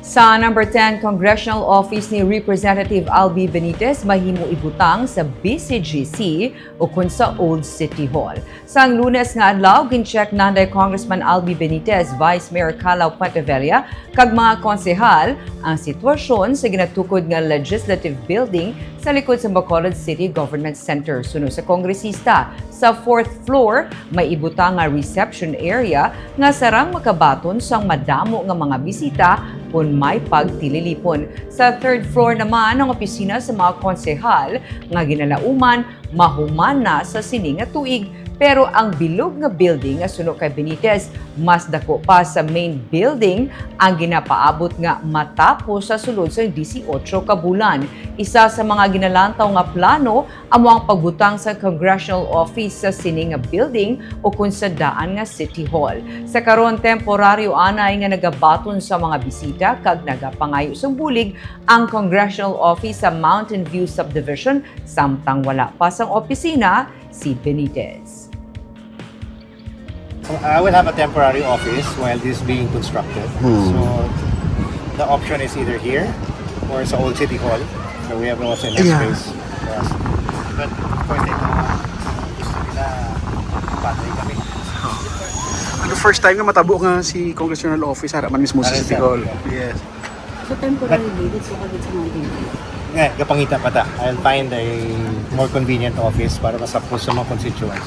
Sa number 10 Congressional Office ni Representative Albi Benitez, mahimo ibutang sa BCGC ukon sa Old City Hall. Sa Lunes nga adlaw, gincheck nanday Congressman Albi Benitez, Vice Mayor Calao Puentevilla, kag mga konsehal ang sitwasyon sa ginatukod nga legislative building sa likod sa Bacolod City Government Center. Sunod sa kongresista, sa 4th floor, may ibutang nga reception area nga sarang makabaton sang madamo nga mga bisita kung may pagtililipon. Sa 3rd floor naman ang opisina sa mga konsehal nga ginalauman mahuman na sa sini nga tuig. Pero ang bilog nga building nga suno kay Benitez, mas dako pa sa main building ang ginapaabot nga matapos sa sulod sa 18 ka bulan. Isa sa mga ginalantaw nga plano amo ang pagbutang sa Congressional Office sa sini nga building o kun sa daan nga City Hall. Sa karon temporaryo anay nga nagabaton sa mga bisita kag nagapangayo sa bulig ang Congressional Office sa Mountain View Subdivision samtang wala pa sang opisina si Benitez. I will have a temporary office while this is being constructed. So the option is either here or sa Old City Hall. So we have also enough space for us. But of course, gusto nila patay kami. Ano first time nga matabo nga si Congressional Office harapan mismo sa City Hall. Yes. So temporarily, dito ka dito sa Mountain View? Kapangita pa ta. I'll find a more convenient office para masapos sa mga constituents.